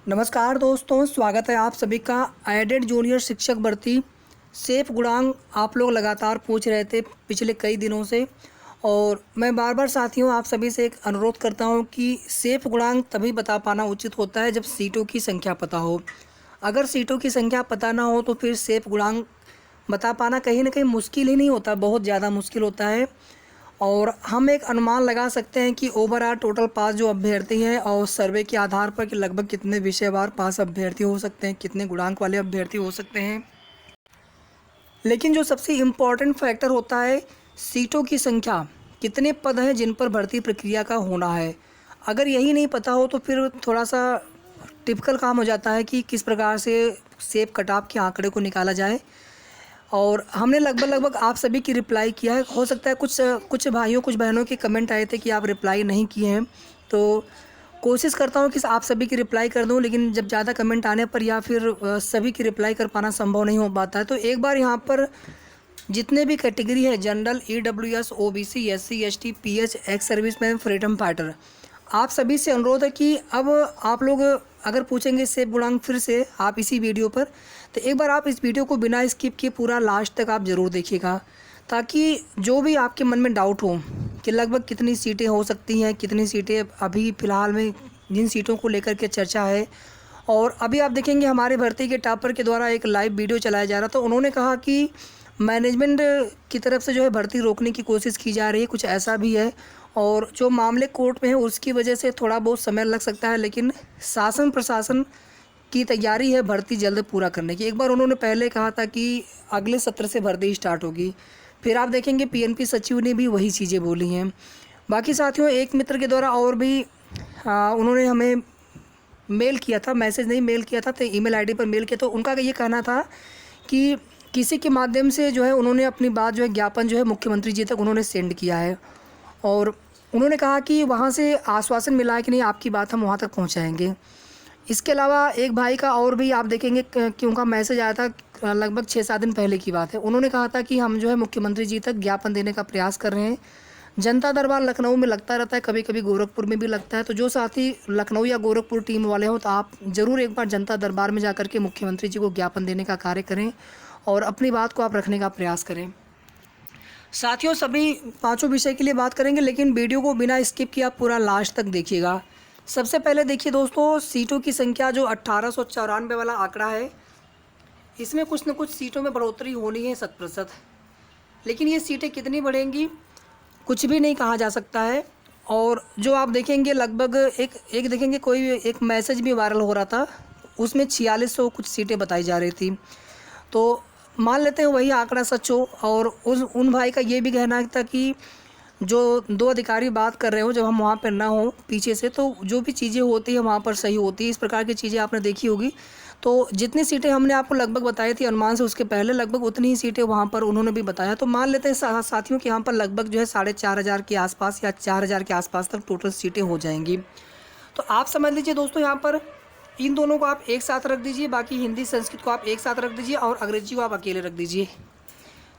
नमस्कार दोस्तों, स्वागत है आप सभी का। एडेड जूनियर शिक्षक भर्ती सेफ गुणांक आप लोग लगातार पूछ रहे थे पिछले कई दिनों से, और मैं बार बार साथियों आप सभी से एक अनुरोध करता हूं कि सेफ गुणांक तभी बता पाना उचित होता है जब सीटों की संख्या पता हो। अगर सीटों की संख्या पता ना हो तो फिर सेफ गुणांक बता पाना कहीं ना कहीं मुश्किल ही नहीं होता, बहुत ज़्यादा मुश्किल होता है। और हम एक अनुमान लगा सकते हैं कि ओवरऑल टोटल पास जो अभ्यर्थी हैं और सर्वे के आधार पर कि लगभग कितने विषयवार पास अभ्यर्थी हो सकते हैं, कितने गुणांक वाले अभ्यर्थी हो सकते हैं। लेकिन जो सबसे इम्पॉर्टेंट फैक्टर होता है सीटों की संख्या, कितने पद हैं जिन पर भर्ती प्रक्रिया का होना है। अगर यही नहीं पता हो तो फिर थोड़ा सा टिपिकल काम हो जाता है कि किस प्रकार से सेफ कट ऑफ के आंकड़े को निकाला जाए। और हमने लगभग आप सभी की रिप्लाई किया है। हो सकता है कुछ भाइयों कुछ बहनों के कमेंट आए थे कि आप रिप्लाई नहीं किए हैं, तो कोशिश करता हूं कि आप सभी की रिप्लाई कर दूं, लेकिन जब ज़्यादा कमेंट आने पर या फिर सभी की रिप्लाई कर पाना संभव नहीं हो पाता है। तो एक बार यहां पर जितने भी कैटेगरी है, general, EWS, OBC, SC, ST, PH, ex serviceman, freedom fighter, आप सभी से अनुरोध है कि अब आप लोग अगर पूछेंगे सेफ गुणांक फिर से आप इसी वीडियो पर, तो एक बार आप इस वीडियो को बिना स्किप किए पूरा लास्ट तक आप ज़रूर देखिएगा, ताकि जो भी आपके मन में डाउट हो कि लगभग कितनी सीटें हो सकती हैं, कितनी सीटें अभी फ़िलहाल में जिन सीटों को लेकर के चर्चा है। और अभी आप देखेंगे हमारे भर्ती के टॉपर के द्वारा एक लाइव वीडियो चलाया जा रहा था। उन्होंने कहा कि मैनेजमेंट की तरफ से जो है भर्ती रोकने की कोशिश की जा रही है, कुछ ऐसा भी है। और जो मामले कोर्ट में है उसकी वजह से थोड़ा बहुत समय लग सकता है, लेकिन शासन प्रशासन की तैयारी है भर्ती जल्द पूरा करने की। एक बार उन्होंने पहले कहा था कि अगले सत्र से भर्ती स्टार्ट होगी, फिर आप देखेंगे PNP सचिव ने भी वही चीज़ें बोली हैं। बाकी साथियों एक मित्र के द्वारा और भी उन्होंने हमें मेल किया था, मैसेज नहीं मेल किया था, तो ईमेल आईडी पर मेल किया। तो उनका ये कहना था कि किसी के माध्यम से जो है उन्होंने अपनी बात जो है ज्ञापन जो है मुख्यमंत्री जी तक उन्होंने सेंड किया है, और उन्होंने कहा कि वहाँ से आश्वासन मिला है कि नहीं आपकी बात हम वहाँ तक पहुँचाएँगे। इसके अलावा एक भाई का और भी आप देखेंगे कि उनका मैसेज आया था, लगभग 6-7 दिन पहले की बात है। उन्होंने कहा था कि हम जो है मुख्यमंत्री जी तक ज्ञापन देने का प्रयास कर रहे हैं। जनता दरबार लखनऊ में लगता रहता है, कभी कभी गोरखपुर में भी लगता है। तो जो साथी लखनऊ या गोरखपुर टीम वाले हो तो आप ज़रूर एक बार जनता दरबार में जाकर के मुख्यमंत्री जी को ज्ञापन देने का कार्य करें और अपनी बात को आप रखने का प्रयास करें। साथियों सभी पांचों विषय के लिए बात करेंगे, लेकिन वीडियो को बिना स्किप किए आप पूरा लास्ट तक देखिएगा। सबसे पहले देखिए दोस्तों, सीटों की संख्या जो 1894 वाला आंकड़ा है, इसमें कुछ न कुछ सीटों में बढ़ोतरी होनी है 7%, लेकिन ये सीटें कितनी बढ़ेंगी कुछ भी नहीं कहा जा सकता है। और जो आप देखेंगे लगभग एक देखेंगे कोई एक मैसेज भी वायरल हो रहा था, उसमें 4600 कुछ सीटें बताई जा रही थी। तो मान लेते हैं वही आंकड़ा सच हो। और उन भाई का ये भी कहना था कि जो 2 अधिकारी बात कर रहे हो जब हम वहाँ पर ना हो पीछे से, तो जो भी चीज़ें होती है वहाँ पर सही होती है। इस प्रकार की चीज़ें आपने देखी होगी। तो जितनी सीटें हमने आपको लगभग बताई थी अनुमान से, उसके पहले लगभग उतनी ही सीटें वहाँ पर उन्होंने भी बताया। तो मान लेते हैं साथियों कि यहाँ पर लगभग जो है 4500 के आसपास या 4000 के आसपास तक टोटल सीटें हो जाएंगी। तो आप समझ लीजिए दोस्तों, यहाँ पर इन दोनों को आप एक साथ रख दीजिए, बाकी हिंदी संस्कृत को आप एक साथ रख दीजिए और अंग्रेजी को आप अकेले रख दीजिए।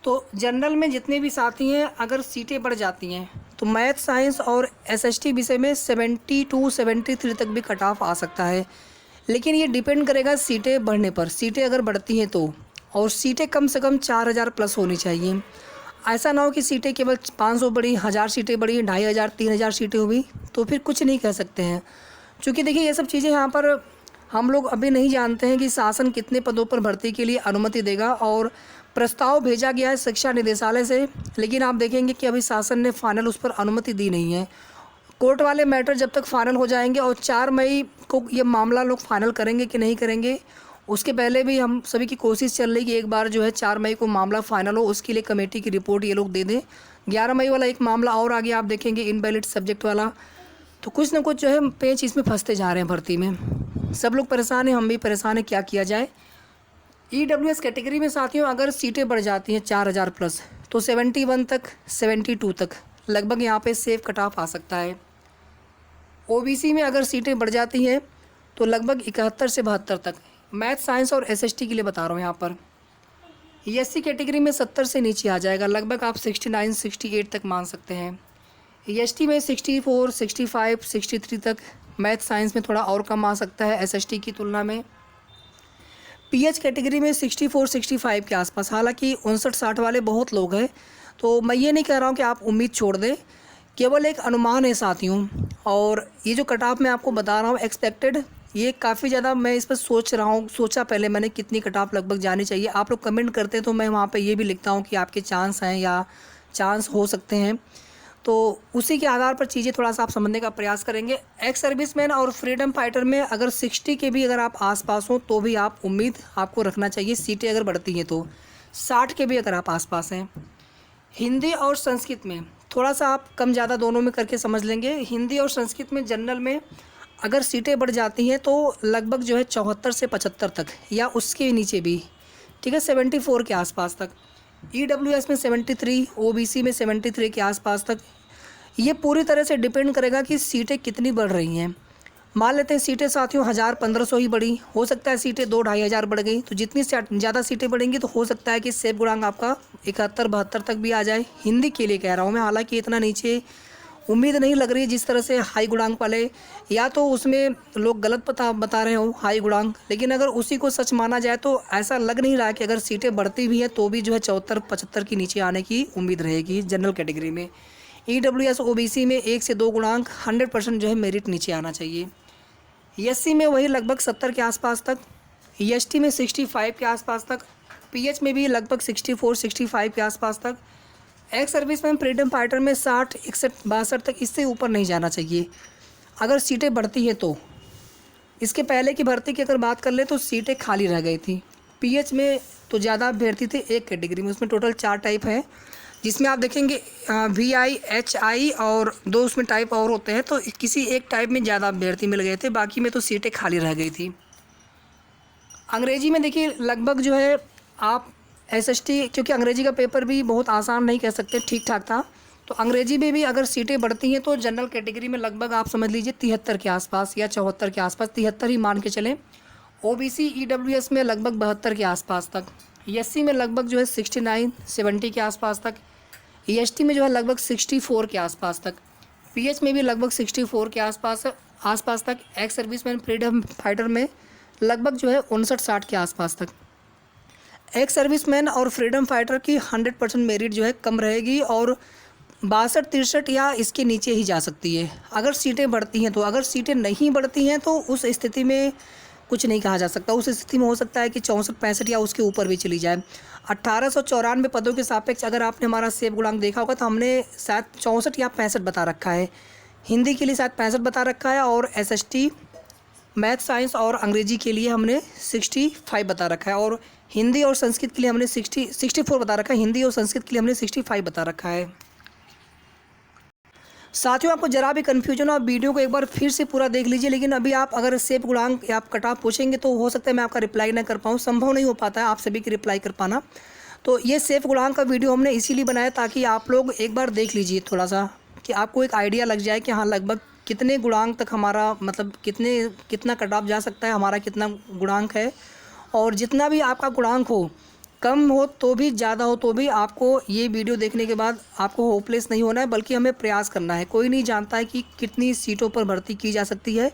तो जनरल में जितने भी साथी हैं अगर सीटें बढ़ जाती हैं तो मैथ, साइंस और SST विषय में 72-73 तक भी कट ऑफ आ सकता है। लेकिन ये डिपेंड करेगा सीटें बढ़ने पर। सीटें अगर बढ़ती हैं तो, और सीटें कम से कम 4000 प्लस होनी चाहिए। ऐसा ना हो कि सीटें केवल 500 बढ़ी, 1000 सीटें बढ़ी, 2500, 3000 सीटें हुई तो फिर कुछ नहीं कह सकते हैं। क्योंकि देखिए ये सब चीज़ें यहाँ पर हम लोग अभी नहीं जानते हैं कि शासन कितने पदों पर भर्ती के लिए अनुमति देगा। और प्रस्ताव भेजा गया है शिक्षा निदेशालय से, लेकिन आप देखेंगे कि अभी शासन ने फाइनल उस पर अनुमति दी नहीं है। कोर्ट वाले मैटर जब तक फाइनल हो जाएंगे और 4 मई को ये मामला लोग फाइनल करेंगे कि नहीं करेंगे, उसके पहले भी हम सभी की कोशिश चल रही कि एक बार जो है 4 मई को मामला फाइनल हो, उसके लिए कमेटी की रिपोर्ट ये लोग दे दें। 11 मई वाला एक मामला और आगे आप देखेंगे इनवैलिड सब्जेक्ट वाला। तो कुछ ना कुछ जो है पेच इसमें फंसते जा रहे हैं भर्ती में। सब लोग परेशान हैं, हम भी परेशान हैं, क्या किया जाए। EWS कैटेगरी में साथियों अगर सीटें बढ़ जाती हैं 4000 प्लस तो 71 तक, 72 तक लगभग यहाँ पे सेफ कट ऑफ आ सकता है। OBC में अगर सीटें बढ़ जाती हैं तो लगभग 71 से 72 तक। मैथ, साइंस और SST के लिए बता रहा हूँ यहाँ पर। SC कैटेगरी में 70 से नीचे आ जाएगा, लगभग आप 69-68 तक मान सकते हैं। ST में 64, 65, 63 तक मैथ साइंस में थोड़ा और कम आ सकता है एसएसटी की तुलना में। पीएच कैटेगरी में 64-65 के आसपास, हालांकि 59-60 वाले बहुत लोग हैं, तो मैं ये नहीं कह रहा हूँ कि आप उम्मीद छोड़ दें, केवल एक अनुमान है साथियों। और ये जो कट ऑफ मैं आपको बता रहा हूँ एक्सपेक्टेड, ये काफ़ी ज़्यादा मैं इस पर सोच रहा हूँ, सोचा पहले मैंने कितनी कट ऑफ लगभग जानी चाहिए। आप लोग कमेंट करते हैं तो मैं वहाँ पे ये भी लिखता हूँ कि आपके चांस हैं या चांस हो सकते हैं, तो उसी के आधार पर चीज़ें थोड़ा सा आप समझने का प्रयास करेंगे। एक्स सर्विसमैन और फ्रीडम फाइटर में अगर 60 के भी अगर आप आसपास हो तो भी आप उम्मीद आपको रखना चाहिए, सीटें अगर बढ़ती हैं तो। 60 के भी अगर आप आसपास हैं। हिंदी और संस्कृत में थोड़ा सा आप कम ज़्यादा दोनों में करके समझ लेंगे। हिंदी और संस्कृत में जनरल में अगर सीटें बढ़ जाती हैं तो लगभग जो है 74 से 75 तक, या उसके नीचे भी, ठीक है, 74 के आसपास तक। ईडब्ल्यूएस में 73, ओबीसी में 73 के आसपास तक। ये पूरी तरह से डिपेंड करेगा कि सीटें कितनी बढ़ रही हैं। मान लेते हैं सीटें साथियों 1000-1500 ही बढ़ी, हो सकता है सीटें 2-2.5 हज़ार बढ़ गई, तो जितनी ज़्यादा सीटें बढ़ेंगी तो हो सकता है कि सेब गुणांक आपका 71-72 तक भी आ जाए। हिंदी के लिए कह रहा हूँ मैं, हालांकि इतना नीचे उम्मीद नहीं लग रही है जिस तरह से हाई गुणांक वाले, या तो उसमें लोग गलत बता रहे हो हाई गुणांक, लेकिन अगर उसी को सच माना जाए तो ऐसा लग नहीं रहा है कि अगर सीटें बढ़ती भी हैं तो भी जो है 74-75 के नीचे आने की उम्मीद रहेगी जनरल कैटेगरी में। ईडब्ल्यूएस ओबीसी में 1 से 2 गुणांक 100% जो है मेरिट नीचे आना चाहिए। एससी में वही लगभग 70 के आसपास तक, एसटी में 65 के आसपास तक, पीएच में भी लगभग 64-65 के आसपास तक। एक्स सर्विसमैन फ्रीडम फाइटर में 60, 61, 62 तक, इससे ऊपर नहीं जाना चाहिए अगर सीटें बढ़ती हैं तो। इसके पहले की भर्ती की अगर बात कर ले तो सीटें खाली रह गई थी। पीएच में तो ज़्यादा अभ्यर्थी थे एक कैटेगरी में, उसमें टोटल 4 टाइप हैं, जिसमें आप देखेंगे VI, HI और 2 उसमें टाइप और होते हैं, तो किसी एक टाइप में ज़्यादा अभ्यर्थी मिल गए थे, बाकी में तो सीटें खाली रह गई थी। अंग्रेजी में देखिए लगभग जो है आप SST, क्योंकि अंग्रेजी का पेपर भी बहुत आसान नहीं कह सकते, ठीक ठाक था, तो अंग्रेजी में भी अगर सीटें बढ़ती हैं तो जनरल कैटेगरी में लगभग आप समझ लीजिए 73 के आसपास या 74 के आसपास, 73 ही मान के चलें। ओबीसी ईडब्ल्यूएस में लगभग 72 के आसपास तक, एससी में लगभग जो है 69-70 के आसपास तक, एसटी में जो है लगभग 64 के आसपास तक, पीएच में भी लगभग 64 के आसपास तक, एक्स सर्विसमैन फ्रीडम फाइटर में लगभग जो है 59-60 के आसपास तक। एक्स सर्विसमैन और फ्रीडम फाइटर की 100% मेरिट जो है कम रहेगी और 62-63 या इसके नीचे ही जा सकती है अगर सीटें बढ़ती हैं तो। अगर सीटें नहीं बढ़ती हैं तो उस स्थिति में कुछ नहीं कहा जा सकता, उस स्थिति में हो सकता है कि 64-65 या उसके ऊपर भी चली जाए। 1894 पदों के सापेक्ष अगर आपने हमारा सेब गुणांक देखा होगा तो हमने शायद 64 या 65 बता रखा है, हिंदी के लिए शायद 65 बता रखा है, और SST मैथ साइंस और अंग्रेजी के लिए हमने 65 बता रखा है, और हिंदी और संस्कृत के लिए हमने 64 बता रखा है, हिंदी और संस्कृत के लिए हमने 65 बता रखा है। साथियों आपको जरा भी कन्फ्यूजन हो आप वीडियो को एक बार फिर से पूरा देख लीजिए, लेकिन अभी आप अगर सेब गुणांक या आप कट ऑफ पूछेंगे तो हो सकता है मैं आपका रिप्लाई ना कर पाऊँ, संभव नहीं हो पाता है आप सभी की रिप्लाई कर पाना। तो ये सेब गुणांक का वीडियो हमने इसीलिए बनाया ताकि आप लोग एक बार देख लीजिए थोड़ा सा, कि आपको एक आइडिया लग जाए कि हाँ लगभग कितने गुणांक तक हमारा मतलब कितना कट ऑफ जा सकता है, हमारा कितना गुणांक है। और जितना भी आपका गुणांक हो, कम हो तो भी ज़्यादा हो तो भी, आपको ये वीडियो देखने के बाद आपको होपलेस नहीं होना है, बल्कि हमें प्रयास करना है। कोई नहीं जानता है कि कितनी सीटों पर भर्ती की जा सकती है।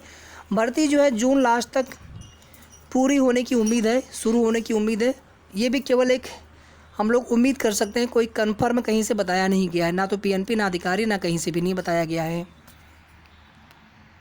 भर्ती जो है जून लास्ट तक पूरी होने की उम्मीद है, शुरू होने की उम्मीद है। ये भी केवल एक हम लोग उम्मीद कर सकते हैं, कोई कन्फर्म कहीं से बताया नहीं गया है, ना तो PNP, ना अधिकारी, ना कहीं से भी नहीं बताया गया है।